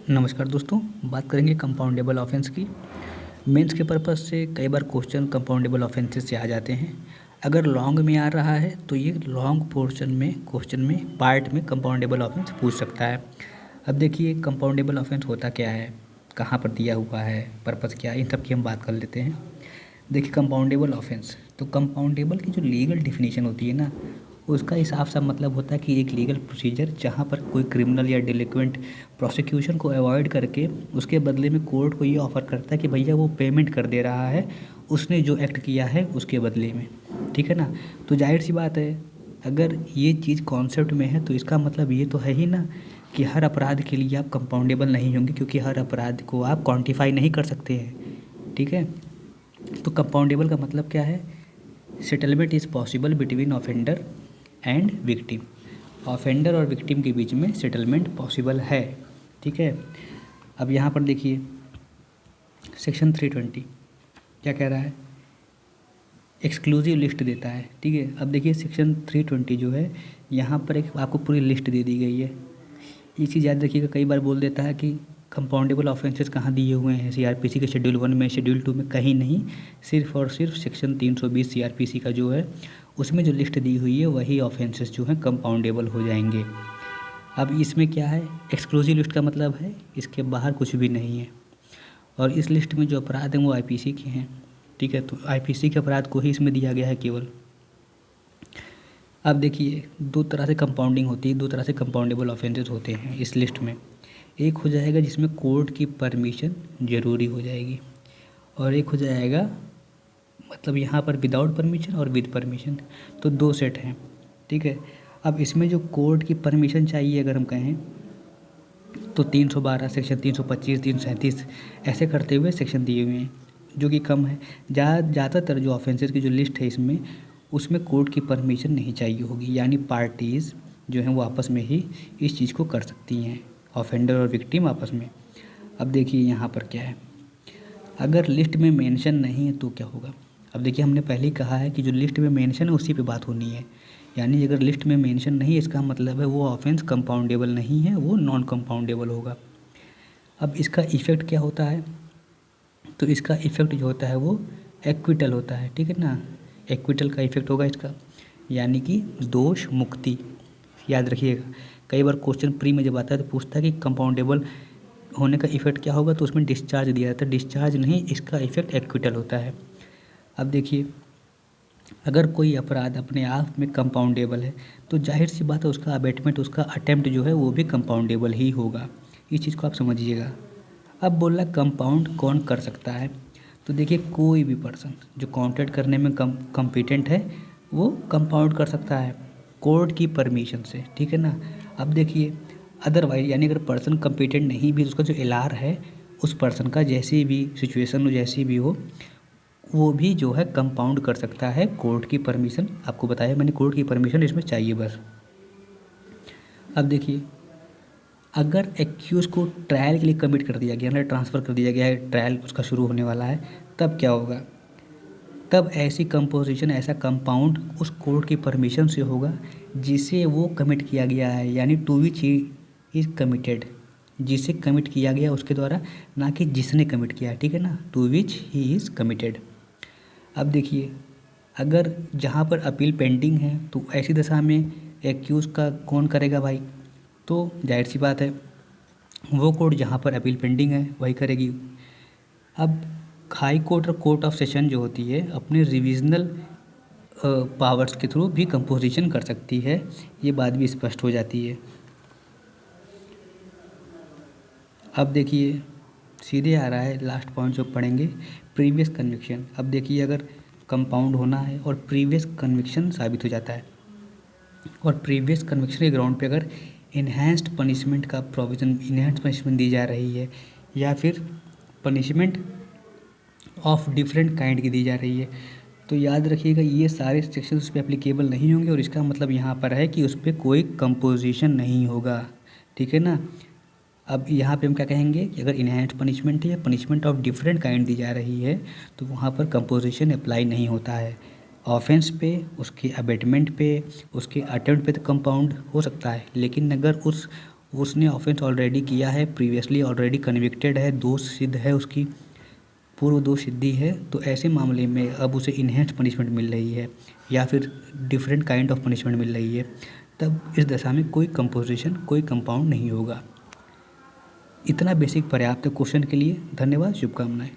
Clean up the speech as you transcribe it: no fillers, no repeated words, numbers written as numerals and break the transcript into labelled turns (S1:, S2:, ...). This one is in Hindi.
S1: नमस्कार दोस्तों, बात करेंगे कंपाउंडेबल ऑफेंस की। मेंस के पर्पस से कई बार क्वेश्चन कंपाउंडेबल ऑफेंसेस से आ जाते हैं। अगर लॉन्ग में आ रहा है तो ये लॉन्ग पोर्शन में क्वेश्चन में पार्ट में कंपाउंडेबल ऑफेंस पूछ सकता है। अब देखिए कंपाउंडेबल ऑफेंस होता क्या है, कहाँ पर दिया हुआ है, पर्पस क्या है, इन सब की हम बात कर लेते हैं। देखिए कंपाउंडेबल ऑफेंस, तो कंपाउंडेबल की जो लीगल डिफिनीशन होती है ना, उसका ही साफ साफ मतलब होता है कि एक लीगल प्रोसीजर जहाँ पर कोई क्रिमिनल या डिलिक्वेंट प्रोसिक्यूशन को अवॉइड करके उसके बदले में कोर्ट को ये ऑफ़र करता है कि भैया वो पेमेंट कर दे रहा है उसने जो एक्ट किया है उसके बदले में। ठीक है ना। तो जाहिर सी बात है, अगर ये चीज़ कॉन्सेप्ट में है तो इसका मतलब ये तो है ही ना कि हर अपराध के लिए आप कंपाउंडेबल नहीं होंगे, क्योंकि हर अपराध को आप क्वान्टिफाई नहीं कर सकते हैं। ठीक है। तो कंपाउंडेबल का मतलब क्या है? Settlement is possible between offender and victim. Offender और विक्टिम के बीच में सेटलमेंट पॉसिबल है। ठीक है। अब यहाँ पर देखिए सेक्शन 320 क्या कह रहा है, एक्सक्लूसिव लिस्ट देता है। ठीक है। अब देखिए सेक्शन 320 जो है, यहाँ पर एक आपको पूरी लिस्ट दे दी गई है। ये चीज़ याद रखिएगा, कई बार बोल देता है कि कंपाउंडेबल ऑफेंसेस कहाँ दिए हुए हैं सीआरपीसी के शेड्यूल 1 में, शेड्यूल 2 में, कहीं नहीं। सिर्फ और सिर्फ सेक्शन 320 सीआरपीसी का जो है उसमें जो लिस्ट दी हुई है वही ऑफेंसेस जो हैं कंपाउंडेबल हो जाएंगे। अब इसमें क्या है, एक्सक्लूसिव लिस्ट का मतलब है इसके बाहर कुछ भी नहीं है, और इस लिस्ट में जो अपराध हैं वो आईपीसी के हैं। ठीक है। तो आईपीसी के अपराध को ही इसमें दिया गया है केवल। अब देखिए दो तरह से कंपाउंडिंग होती है, दो तरह से कंपाउंडेबल ऑफेंसेस होते हैं इस लिस्ट में। एक हो जाएगा जिसमें कोर्ट की परमिशन ज़रूरी हो जाएगी, और एक हो जाएगा मतलब यहाँ पर विदाउट परमिशन और विद परमिशन। तो दो सेट हैं। ठीक है। अब इसमें जो कोर्ट की परमिशन चाहिए अगर हम कहें तो 312 सेक्शन 325 337 ऐसे करते हुए सेक्शन दिए हुए हैं, जो कि कम है। ज़्यादातर जो ऑफेंसेस की जो लिस्ट है इसमें, उसमें कोर्ट की परमिशन नहीं चाहिए होगी, यानी पार्टीज़ जो हैं वो आपस में ही इस चीज़ को कर सकती हैं, ऑफेंडर और विक्टिम आपस में। अब देखिए यहाँ पर क्या है, अगर लिस्ट में मेंशन नहीं है तो क्या होगा। अब देखिए हमने पहले ही कहा है कि जो लिस्ट में मेंशन है उसी पे बात होनी है, यानी अगर लिस्ट में मेंशन नहीं है इसका मतलब है वो ऑफेंस कंपाउंडेबल नहीं है, वो नॉन कंपाउंडेबल होगा। अब इसका इफ़ेक्ट क्या होता है, तो इसका इफ़ेक्ट जो होता है वो एक्विटल होता है। ठीक है ना। एक्विटल का इफ़ेक्ट होगा इसका, यानी कि दोष मुक्ति। याद रखिएगा, कई बार क्वेश्चन प्री में जब आता है तो पूछता है कि कंपाउंडेबल होने का इफ़ेक्ट क्या होगा, तो उसमें डिस्चार्ज दिया जाता है। डिस्चार्ज नहीं, इसका इफ़ेक्ट एक्विटल होता है। अब देखिए अगर कोई अपराध अपने आप में कंपाउंडेबल है तो जाहिर सी बात है उसका अबेटमेंट, उसका अटेम्प्ट जो है वो भी कंपाउंडेबल ही होगा। इस चीज़ को आप समझिएगा। अब बोल रहा कंपाउंड कौन कर सकता है, तो देखिए कोई भी पर्सन जो काउंटेड करने में कम्पिटेंट है वो कंपाउंड कर सकता है कोर्ट की परमिशन से। ठीक है ना। अब देखिए अदरवाइज, यानी अगर पर्सन कम्पिटेंट नहीं भी तो उसका जो एलआर है उस पर्सन का जैसी भी सिचुएशन हो, जैसी भी हो, वो भी जो है कंपाउंड कर सकता है कोर्ट की परमिशन। आपको बताया मैंने, कोर्ट की परमिशन इसमें चाहिए बस। अब देखिए अगर एक्यूज़ को ट्रायल के लिए कमिट कर दिया गया, मतलब ट्रांसफ़र कर दिया गया है, ट्रायल उसका शुरू होने वाला है, तब क्या होगा, तब ऐसी कंपोजिशन, ऐसा कंपाउंड उस कोर्ट की परमिशन से होगा जिसे वो कमिट किया गया है, यानी to which he is committed, जिसे कमिट किया गया उसके द्वारा, ना कि जिसने कमिट किया है। ठीक है ना। To which he is committed. अब देखिए अगर जहाँ पर अपील पेंडिंग है तो ऐसी दशा में एक्यूज़ का कौन करेगा भाई, तो जाहिर सी बात है वो कोर्ट जहाँ पर अपील पेंडिंग है वही करेगी। अब हाई कोर्ट और कोर्ट ऑफ सेशन जो होती है अपने रिविजनल पावर्स के थ्रू भी कंपोजिशन कर सकती है, ये बात भी स्पष्ट हो जाती है। अब देखिए सीधे आ रहा है लास्ट पॉइंट जो पढ़ेंगे, प्रीवियस कन्विक्शन। अब देखिए अगर कंपाउंड होना है और प्रीवियस कन्विक्शन साबित हो जाता है, और प्रीवियस कन्विक्शन के ग्राउंड पे अगर इन्हेंस्ड पनिशमेंट का प्रोविज़न, इन्हेंस्ड पनिशमेंट दी जा रही है, या फिर पनिशमेंट ऑफ डिफरेंट काइंड की दी जा रही है, तो याद रखिएगा ये सारे सेक्शन उस पर एप्लीकेबल नहीं होंगे, और इसका मतलब यहाँ पर है कि उस पर कोई कंपोजिशन नहीं होगा। ठीक है ना। अब यहाँ पे हम क्या कहेंगे कि अगर इन्हेंस्ड पनिशमेंट है या पनिशमेंट ऑफ डिफरेंट काइंड दी जा रही है तो वहाँ पर कंपोजिशन अप्लाई नहीं होता है। ऑफेंस पे, उसके अबेटमेंट पे, उसके अटेम्प्ट पे तो कंपाउंड हो सकता है, लेकिन अगर उसने ऑफेंस ऑलरेडी किया है, प्रीवियसली ऑलरेडी कन्विक्टेड है, दोष सिद्ध है, उसकी पूर्व दोष सिद्धि है, तो ऐसे मामले में अब उसे इन्हेंस पनिशमेंट मिल रही है या फिर डिफरेंट काइंड ऑफ पनिशमेंट मिल रही है, तब इस दशा में कोई कंपोजिशन, कोई कंपाउंड नहीं होगा। इतना बेसिक पर्याप्त है क्वेश्चन के लिए। धन्यवाद, शुभकामनाएं।